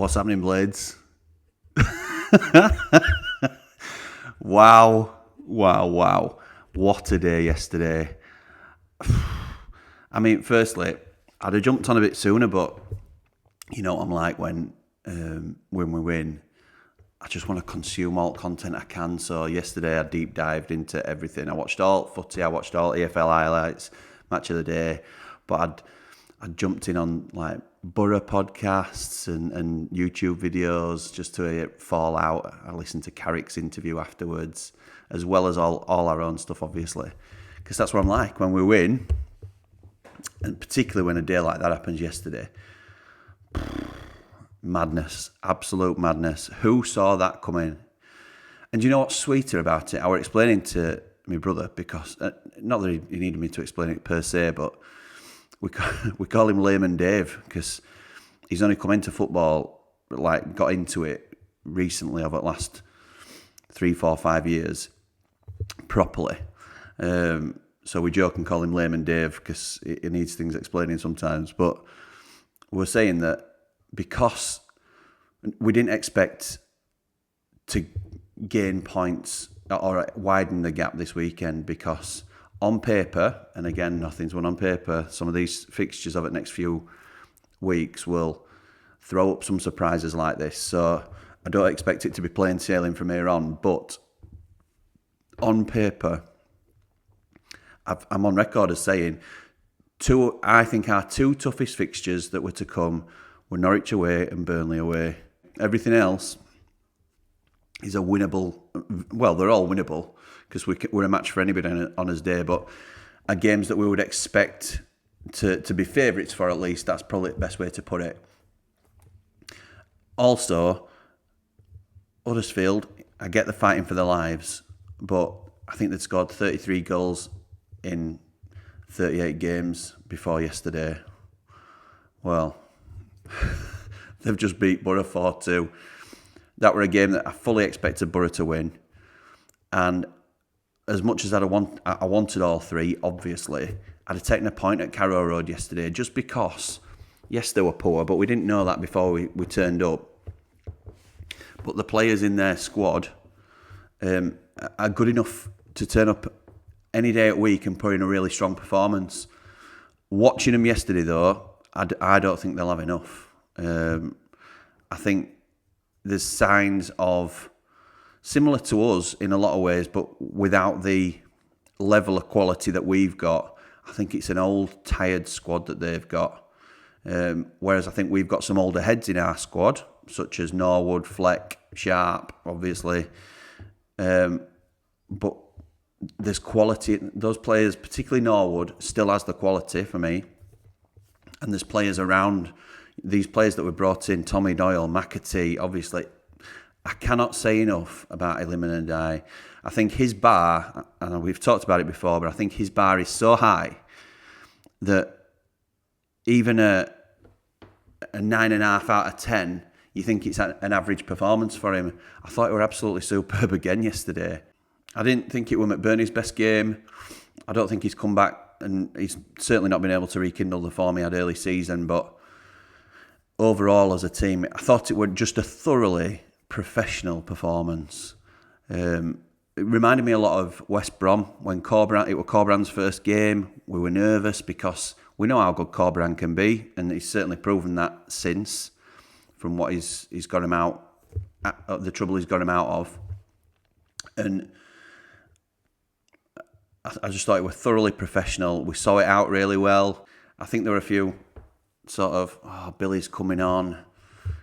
What's happening, Blades? Wow. What a day yesterday. I mean, firstly, I'd have jumped on a bit sooner, but you know what I'm like when we win. I just want to consume all content I can. So yesterday I deep dived into everything. I watched all footy, I watched all EFL highlights, match of the day, but I'd jumped in on like Borough podcasts and YouTube videos just to hear it fall out. I listened to Carrick's interview afterwards, as well as all our own stuff, obviously, because that's what I'm like when we win, and particularly when a day like that happens yesterday. Madness, absolute madness. Who saw that coming? And do you know what's sweeter about it? I was explaining to my brother, because not that he needed me to explain it per se, but we call him Layman Dave because he's only come into football, like got into it recently over the last 3, 4, 5 years properly. So we joke and call him Layman Dave because he needs things explaining sometimes. But we're saying that because we didn't expect to gain points or widen the gap this weekend, because on paper, and again, nothing's won on paper, some of these fixtures over the next few weeks will throw up some surprises like this. So I don't expect it to be plain sailing from here on, but on paper, I'm on record as saying I think our two toughest fixtures that were to come were Norwich away and Burnley away. Everything else is a winnable, well, they're all winnable because we're a match for anybody on his day, but are games that we would expect to be favourites for, at least. That's probably the best way to put it. Also, Huddersfield, I get the fighting for their lives, but I think they'd scored 33 goals in 38 games before yesterday. Well, they've just beat Borough 4-2. That were a game that I fully expected Borough to win. And as much as I wanted all three, obviously, I'd have taken a point at Carrow Road yesterday just because, yes, they were poor, but we didn't know that before we turned up. But the players in their squad are good enough to turn up any day at week and put in a really strong performance. Watching them yesterday, though, I don't think they'll have enough. I think there's signs of similar to us in a lot of ways, but without the level of quality that we've got. I think it's an old, tired squad that they've got. Whereas I think we've got some older heads in our squad, such as Norwood, Fleck, Sharp, obviously. But there's quality. Those players, particularly Norwood, still has the quality for me. And there's players around, these players that were brought in, Tommy Doyle, McAtee, obviously. I cannot say enough about Iliman Ndiaye. I think his bar, and we've talked about it before, but I think his bar is so high that even a 9.5 out of 10, you think it's an average performance for him. I thought it were absolutely superb again yesterday. I didn't think it were McBurney's best game. I don't think he's come back, and he's certainly not been able to rekindle the form he had early season, but overall as a team, I thought it was just a thoroughly professional performance. It reminded me a lot of West Brom when it was Corberan's first game. We were nervous because we know how good Corberan can be, and he's certainly proven that since, from what he's got him out, the trouble he's got him out of. And I just thought it was thoroughly professional. We saw it out really well. I think there were a few sort of, Billy's coming on.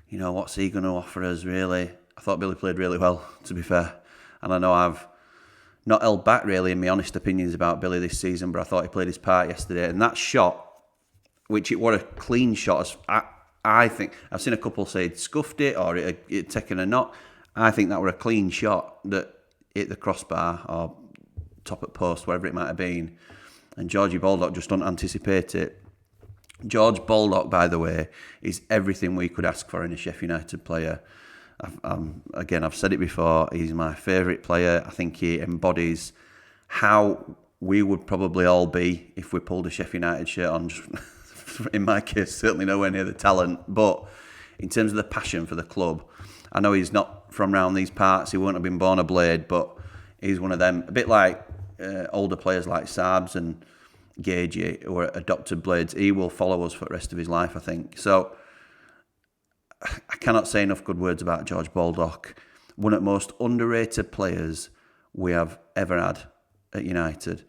You know, what's he going to offer us, really? I thought Billy played really well, to be fair. And I know I've not held back, really, in my honest opinions about Billy this season, but I thought he played his part yesterday. And that shot, which it was a clean shot, I think, I've seen a couple say he'd scuffed it or it'd taken a knock. I think that were a clean shot that hit the crossbar or top at post, wherever it might have been. And Georgie Baldock just don't anticipate it. George Baldock, by the way, is everything we could ask for in a Sheffield United player. I've said it before, he's my favourite player. I think he embodies how we would probably all be if we pulled a Sheffield United shirt on. In my case, certainly nowhere near the talent, but in terms of the passion for the club. I know he's not from round these parts. He wouldn't have been born a Blade, but he's one of them. A bit like older players like Sabs and Gagey, who are adopted Blades. He will follow us for the rest of his life, I think. So I cannot say enough good words about George Baldock. One of the most underrated players we have ever had at United.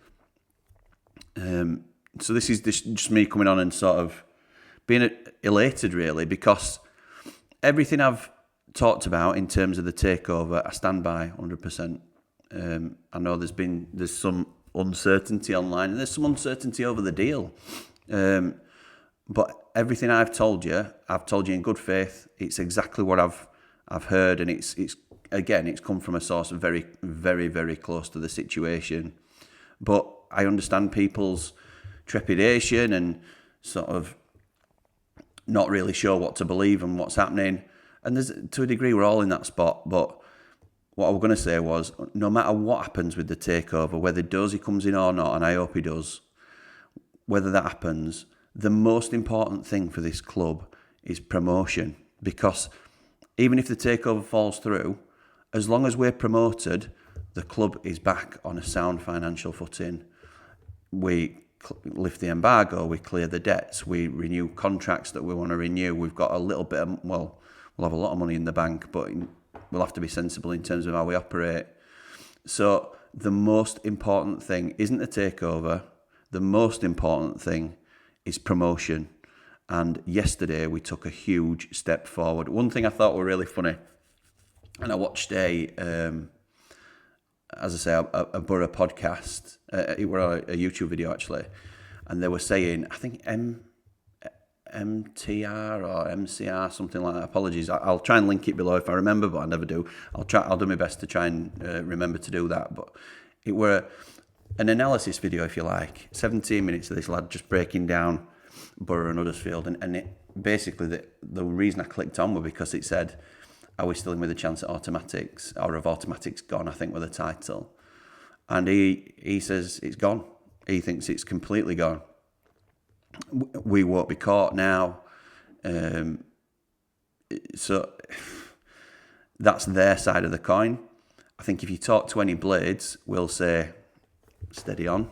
So this is just me coming on and sort of being elated, really, because everything I've talked about in terms of the takeover, I stand by 100%. I know there's some uncertainty online, and there's some uncertainty over the deal. But everything I've told you in good faith. It's exactly what I've heard, and it's come from a source very, very, very close to the situation. But I understand people's trepidation and sort of not really sure what to believe and what's happening. And to a degree, we're all in that spot. But what I was going to say was, no matter what happens with the takeover, whether Dozy comes in or not, and I hope he does, whether that happens, the most important thing for this club is promotion. Because even if the takeover falls through, as long as we're promoted, the club is back on a sound financial footing. We lift the embargo, we clear the debts, we renew contracts that we want to renew. We've got a little bit of, we'll have a lot of money in the bank, but we'll have to be sensible in terms of how we operate. So the most important thing isn't a takeover. The most important thing is promotion. And yesterday we took a huge step forward. One thing I thought were really funny, and I watched a Borough podcast. It was a YouTube video actually, and they were saying, I think MTR or MCR, something like that. Apologies, I'll try and link it below if I remember, but I never do. I'll do my best to try and remember to do that. But it were an analysis video, if you like, 17 minutes of this lad just breaking down Borough and Huddersfield, and it basically the reason I clicked on was because it said, are we still in with a chance at automatics, or have automatics gone, I think, with the title? And he says it's gone. He thinks it's completely gone. We won't be caught now. So that's their side of the coin. I think if you talk to any Blades, we'll say, steady on,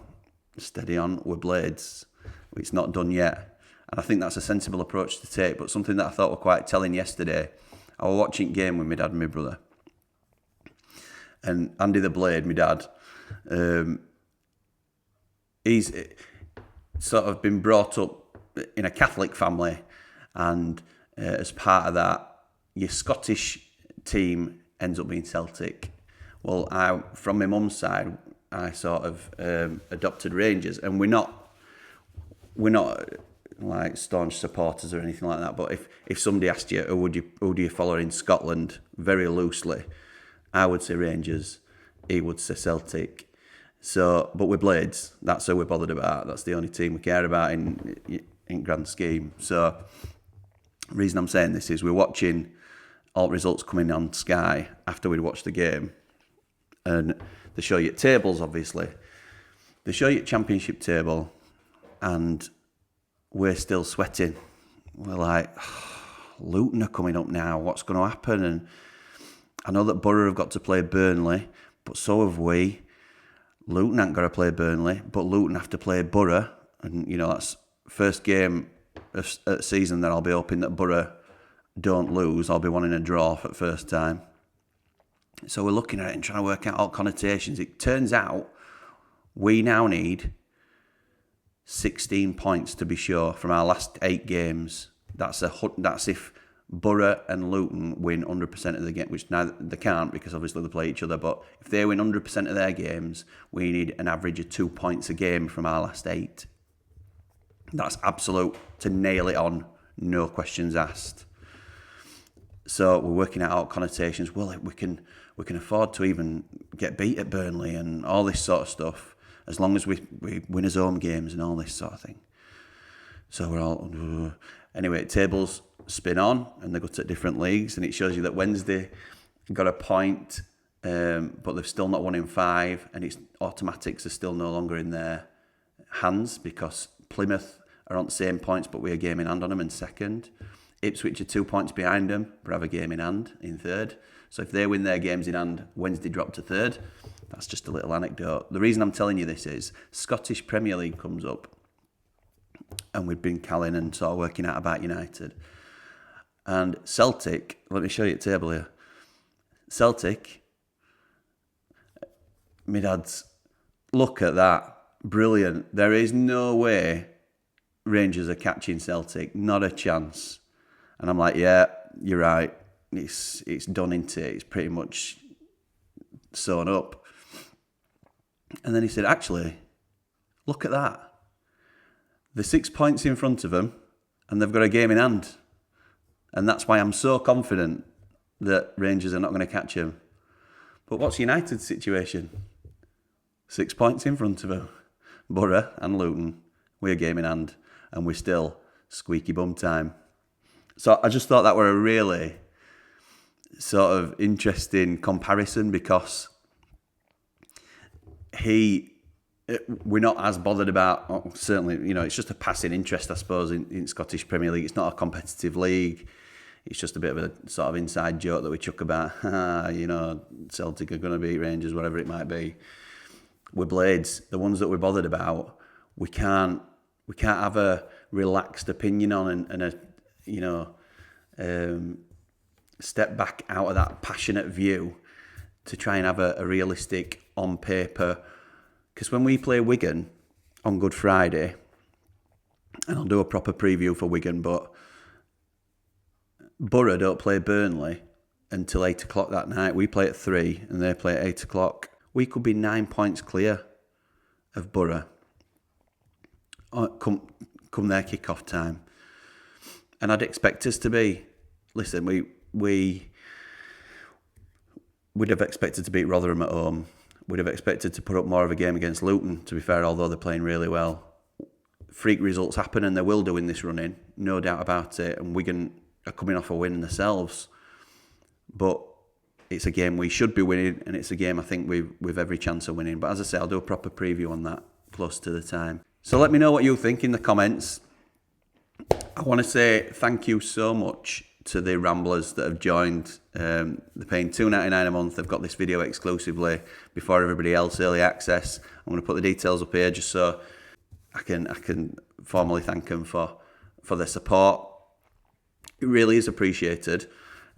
we're Blades. It's not done yet. And I think that's a sensible approach to take. But something that I thought were quite telling yesterday, I was watching game with my dad and my brother. And Andy the Blade, my dad, he's sort of been brought up in a Catholic family. And as part of that, your Scottish team ends up being Celtic. Well, from my mum's side, I sort of adopted Rangers. And we're not like staunch supporters or anything like that, but if somebody asked you, who do you follow in Scotland, very loosely, I would say Rangers, he would say Celtic. So, but we're Blades, that's who we're bothered about, that's the only team we care about in grand scheme. So the reason I'm saying this is we're watching all results coming on Sky after we'd watched the game, and they show you tables, obviously. They show you championship table, and we're still sweating. We're like, Luton are coming up now. What's going to happen? And I know that Borough have got to play Burnley, but so have we. Luton ain't got to play Burnley, but Luton have to play Borough. And, that's first game of season that I'll be hoping that Borough don't lose. I'll be wanting a draw for the first time. So we're looking at it and trying to work out all connotations. It turns out we now need 16 points to be sure from our last 8 games. That's if Borough and Luton win 100% of the game, which now they can't because obviously they play each other. But if they win 100% of their games, we need an average of 2 points a game from our last 8. That's absolute to nail it on, no questions asked. So we're working out connotations. Well, we can afford to even get beat at Burnley and all this sort of stuff, as long as we win as home games and all this sort of thing. So we're all... Anyway, tables spin on and they go to different leagues, and it shows you that Wednesday got a point, but they've still not won in 5, and it's automatics are still no longer in their hands because Plymouth are on the same points, but we're a game in hand on them in second. Ipswich are 2 points behind them, but have a game in hand in third. So if they win their games in hand, Wednesday drop to third. That's just a little anecdote. The reason I'm telling you this is Scottish Premier League comes up, and we've been calling and sort of working out about United. And Celtic, let me show you the table here. Celtic, my dad's, look at that. Brilliant. There is no way Rangers are catching Celtic. Not a chance. And I'm like, yeah, you're right. It's done into it. It's pretty much sewn up. And then he said, actually, look at that. They're 6 points in front of them, and they've got a game in hand. And that's why I'm so confident that Rangers are not going to catch him. But what's United's situation? 6 points in front of them. Borough and Luton, we're game in hand, and we're still squeaky bum time. So I just thought that were a really sort of interesting comparison, because we're not as bothered about, certainly, it's just a passing interest, I suppose, in Scottish Premier League. It's not a competitive league. It's just a bit of a sort of inside joke that we chuck about, Celtic are going to beat Rangers, whatever it might be. We're Blades, the ones that we're bothered about, we can't have a relaxed opinion on and step back out of that passionate view to try and have a realistic, on paper. Because when we play Wigan on Good Friday, and I'll do a proper preview for Wigan, but Borough don't play Burnley until 8 o'clock that night. We play at 3 and they play at 8 o'clock. We could be 9 points clear of Borough come their kick-off time. And I'd expect us to be, listen, we'd have expected to beat Rotherham at home. We'd have expected to put up more of a game against Luton, to be fair, although they're playing really well. Freak results happen, and they will do in this run-in, no doubt about it. And Wigan are coming off a win themselves. But it's a game we should be winning, and it's a game I think we've every chance of winning. But as I say, I'll do a proper preview on that close to the time. So let me know what you think in the comments. I want to say thank you so much to the Ramblers that have joined. They're paying $2.99 a month. They've got this video exclusively before everybody else, early access. I'm going to put the details up here just so I can formally thank them for their support. It really is appreciated.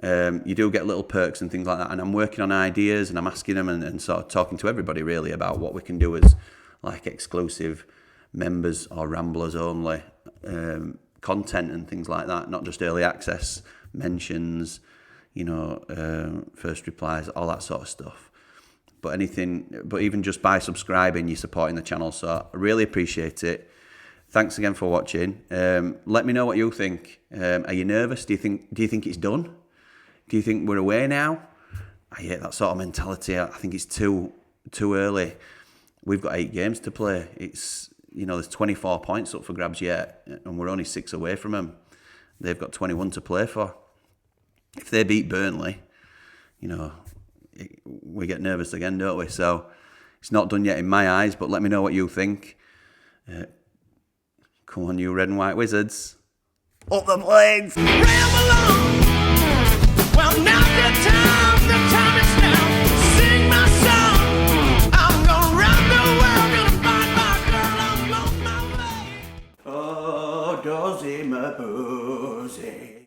You do get little perks and things like that, and I'm working on ideas, and I'm asking them and sort of talking to everybody really about what we can do as like exclusive members or Ramblers only content and things like that, not just early access, mentions, first replies, all that sort of stuff. But even just by subscribing, you're supporting the channel, so I really appreciate it. Thanks again for watching. Let me know what you think. Are you nervous? Do you think it's done? Do you think we're away now? I hate that sort of mentality. I think it's too early. We've got 8 games to play. It's there's 24 points up for grabs yet, and we're only 6 away from them. They've got 21 to play for. If they beat Burnley, we get nervous again, don't we? So it's not done yet in my eyes, but let me know what you think. Come on, you red and white wizards. Up the Blades! Ramble on. Well, now's the time is now. Sing my song. I'm gonna rock the world, gonna find my girl, I'm on my way. Oh, dozy my boozy.